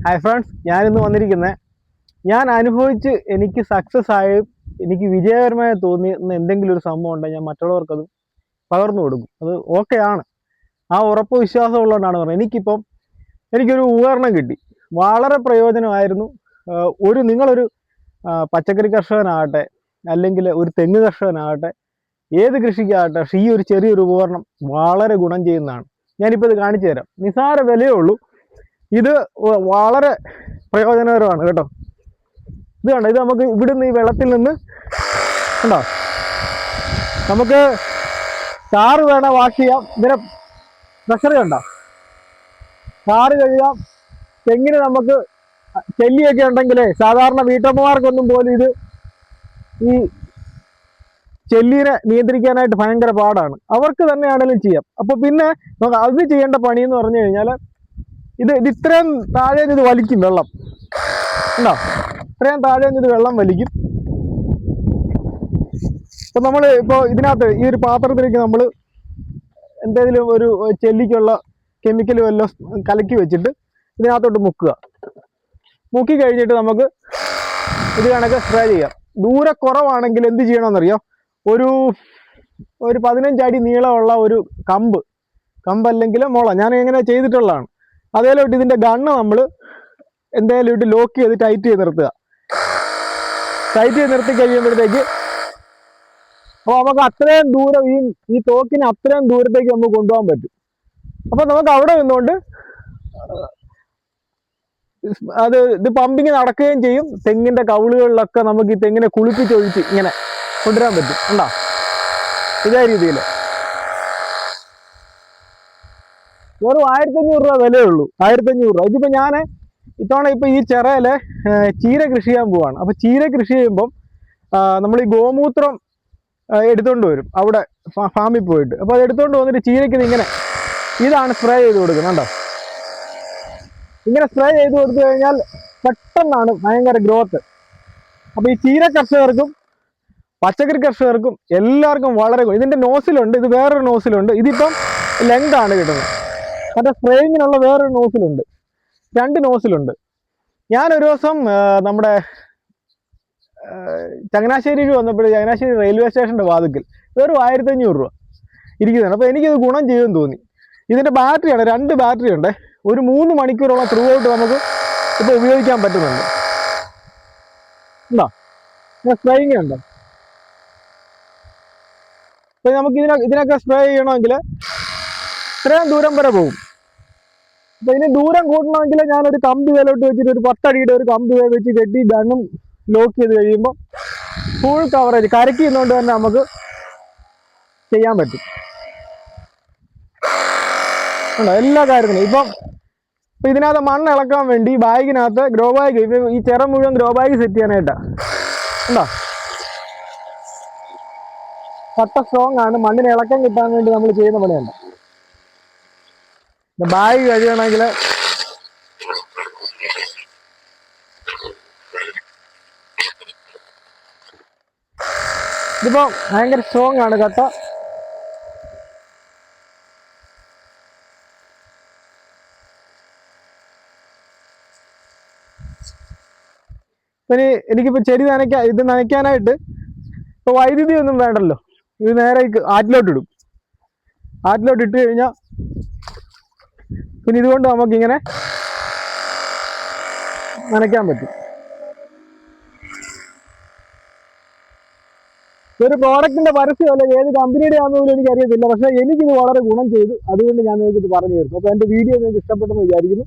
Hi friends, ഞാനിന്ന് വന്നിരിക്കുന്നത് ഞാൻ അനുഭവിച്ച് എനിക്ക് സക്സസ് ആയി എനിക്ക് വിജയകരമായി തോന്നിയ എന്തെങ്കിലും ഒരു സംഭവം ഉണ്ടെങ്കിൽ ഞാൻ മറ്റുള്ളവർക്കത് പകർന്നു കൊടുക്കും. അത് ഓക്കെ ആണ്, ആ ഉറപ്പ് വിശ്വാസം ഉള്ളതുകൊണ്ടാണ് പറഞ്ഞത്. എനിക്കൊരു ഉപകരണം കിട്ടി, വളരെ പ്രയോജനമായിരുന്നു. നിങ്ങളൊരു പച്ചക്കറി കർഷകനാകട്ടെ, അല്ലെങ്കിൽ ഒരു തെങ്ങ് കർഷകനാകട്ടെ, ഏത് കൃഷിക്കാകട്ടെ, പക്ഷേ ഈ ഒരു ചെറിയൊരു ഉപകരണം വളരെ ഗുണം ചെയ്യുന്നതാണ്. ഞാനിപ്പോൾ ഇത് കാണിച്ചു തരാം. നിസാര വിലയേ ഉള്ളൂ. ഇത് വളരെ പ്രയോജനകരമാണ് കേട്ടോ. ഇത് കണ്ടോ, ഇത് നമുക്ക് ഇവിടുന്ന് ഈ വെള്ളത്തിൽ നിന്ന് കണ്ടോ, നമുക്ക് കാറ് വേണേൽ വാഷ് ചെയ്യാം. ഇതിനെ പ്രഷർ കണ്ടോ, കാറ് കഴുകാം. തെങ്ങിന് നമുക്ക് ചെല്ലിയൊക്കെ ഉണ്ടെങ്കിലേ സാധാരണ വീട്ടമ്മമാർക്കൊന്നും പോലും ഈ ചെല്ലിനെ നിയന്ത്രിക്കാനായിട്ട് ഭയങ്കര പാടാണ്. അവർക്ക് തന്നെയാണെങ്കിലും ചെയ്യാം. അപ്പോൾ പിന്നെ നമുക്ക് അത് ചെയ്യേണ്ട പണി എന്ന് പറഞ്ഞു കഴിഞ്ഞാൽ ഇത് ഇത്രയും താഴെ ഇത് വലിക്കും വെള്ളം ഉണ്ടോ, ഇത്രയും താഴെ ഇത് വെള്ളം വലിക്കും. ഇപ്പം നമ്മൾ ഇതിനകത്ത് ഈ ഒരു പാത്രത്തിലേക്ക് നമ്മൾ എന്തെങ്കിലും ഒരു ചെല്ലിക്കുള്ള കെമിക്കൽ വല്ലതും കലക്കി വെച്ചിട്ട് ഇതിനകത്തോട്ട് മുക്കി കഴിഞ്ഞിട്ട് നമുക്ക് ഇത് കണക്ക് സ്പ്രേ ചെയ്യാം. ദൂരെ കുറവാണെങ്കിൽ എന്ത് ചെയ്യണമെന്നറിയാം, ഒരു 15 അടി നീളമുള്ള ഒരു കമ്പ് അല്ലെങ്കിൽ മുള, ഞാൻ എങ്ങനെ ചെയ്തിട്ടുള്ളതാണ്. അതേലോട്ട് ഇതിൻ്റെ ഗണ്ണ് നമ്മൾ എന്തായാലും ഇട്ട് ലോക്ക് ചെയ്ത് ടൈറ്റ് ചെയ്ത് നിർത്തുക. ടൈറ്റ് ചെയ്ത് നിർത്തി കഴിയുമ്പോഴത്തേക്ക് അപ്പോൾ നമുക്ക് അത്രയും ദൂരം ഈ തോക്കിന് അത്രയും ദൂരത്തേക്ക് നമുക്ക് കൊണ്ടുപോകാൻ പറ്റും. അപ്പോൾ നമുക്ക് അവിടെ നിന്നുകൊണ്ട് ഇത് പമ്പിങ് നടക്കുകയും ചെയ്യും. തെങ്ങിൻ്റെ കവിളുകളിലൊക്കെ നമുക്ക് ഈ തെങ്ങിനെ കുളിപ്പിച്ചൊഴിച്ച് ഇങ്ങനെ കൊണ്ടുവരാൻ പറ്റും. ഉണ്ടോ, ഇതേ രീതിയിൽ വെറും 1500 രൂപ വിലയേ ഉള്ളൂ. 1500 രൂപ. ഇതിപ്പോൾ ഞാൻ ഇത്തവണ ഈ ചിറയിൽ ചീര കൃഷി ചെയ്യാൻ പോവാണ്. അപ്പോൾ ചീര കൃഷി ചെയ്യുമ്പം നമ്മൾ ഈ ഗോമൂത്രം എടുത്തുകൊണ്ട് വരും അവിടെ ഫാമിൽ പോയിട്ട്. അപ്പോൾ അത് എടുത്തുകൊണ്ട് വന്നിട്ട് ചീരയ്ക്ക് ഇതാണ് സ്പ്രേ ചെയ്ത് കൊടുക്കുന്നുണ്ടോ. ഇങ്ങനെ സ്പ്രേ ചെയ്ത് കൊടുത്തു കഴിഞ്ഞാൽ പെട്ടെന്നാണ് ഭയങ്കര ഗ്രോത്ത്. അപ്പോൾ ഈ ചീര കർഷകർക്കും പച്ചക്കറി കർഷകർക്കും എല്ലാവർക്കും വളരെ ഇതിൻ്റെ നോസിലുണ്ട്. ഇത് വേറൊരു നോസിലുണ്ട്. ഇതിപ്പം ലെങ്താണ് കിട്ടുന്നത്. മറ്റേ സ്പ്രേയിങ്ങിനുള്ള വേറൊരു നോസിലുണ്ട്. 2 നോസിലുണ്ട്. ഞാനൊരു ദിവസം നമ്മുടെ ചങ്ങനാശ്ശേരിയിൽ വന്നപ്പോൾ ചങ്ങനാശ്ശേരി റെയിൽവേ സ്റ്റേഷൻ്റെ വാതിക്കൽ വെറും 1500 രൂപ ഇരിക്കുന്നതാണ്. അപ്പോൾ എനിക്കിത് ഗുണം ചെയ്യുമെന്ന് തോന്നി. ഇതിൻ്റെ ബാറ്ററിയാണ്, 2 ബാറ്ററി ഉണ്ട്. ഒരു 3 മണിക്കൂറോളം ത്രൂ ഔട്ട് നമുക്ക് ഇപ്പോൾ ഉപയോഗിക്കാൻ പറ്റുന്നുണ്ട്. ഉണ്ടോ, സ്പ്രേയിങ് ഉണ്ട്. അപ്പോൾ നമുക്ക് ഇതിനൊക്കെ സ്പ്രേ ചെയ്യണമെങ്കിൽ ഇത്രയും ദൂരം വരെ പോകും. അപ്പോൾ ഇതിന് ദൂരം കൂട്ടണമെങ്കിൽ ഞാനൊരു കമ്പി വേലോട്ട് വെച്ചിട്ട് ഒരു 10 അടിയുടെ ഒരു കമ്പി വേല വെച്ച് കെട്ടി ഗണ്ണും ലോക്ക് ചെയ്ത് കഴിയുമ്പോൾ ഫുൾ കവറേജ് കരക്കി നിന്നുകൊണ്ട് തന്നെ നമുക്ക് ചെയ്യാൻ പറ്റും. ഉണ്ടോ, എല്ലാ കാര്യത്തിനും. ഇപ്പം ഇതിനകത്ത് മണ്ണ് ഇളക്കാൻ വേണ്ടി ബാഗിനകത്ത് ഗ്രോ ബാഗ്, ഈ ചിറ മുഴുവൻ ഗ്രോ ബാഗ് സെറ്റ് ചെയ്യാനായിട്ടാണ്. ഉണ്ടോ, കട്ട സ്ട്രോങ് ആണ്. മണ്ണിന് ഇളക്കം കിട്ടാൻ വേണ്ടി നമ്മൾ ചെയ്യുന്ന പണിയുണ്ട്. ബാഗ് കഴിയണമെങ്കിൽ ഇതിപ്പോൾ ഭയങ്കര സ്ട്രോങ് ആണ് കട്ട. ഇനി എനിക്കിപ്പോൾ ചെടി നനയ്ക്കാനായിട്ട് ഇപ്പോൾ വൈദ്യുതി ഒന്നും വേണ്ടല്ലോ. ഇത് നേരെ ആറ്റിലോട്ടിടും. ആറ്റിലോട്ട് കഴിഞ്ഞാൽ പിന്നെ ഇതുകൊണ്ട് നമുക്കിങ്ങനെ നനയ്ക്കാൻ പറ്റും. ഒരു പ്രോഡക്റ്റിന്റെ പരസ്യമല്ല, ഏത് കമ്പനിയുടെ ആണെന്ന് എനിക്കറിയത്തില്ല. പക്ഷേ എനിക്കിത് വളരെ ഗുണം ചെയ്തു. അതുകൊണ്ട് ഞാൻ നിങ്ങൾക്ക് ഇത് പറഞ്ഞു തരുന്നു. അപ്പോൾ എൻ്റെ വീഡിയോ നിങ്ങൾക്ക് ഇഷ്ടപ്പെട്ടെന്ന് വിചാരിക്കുന്നു.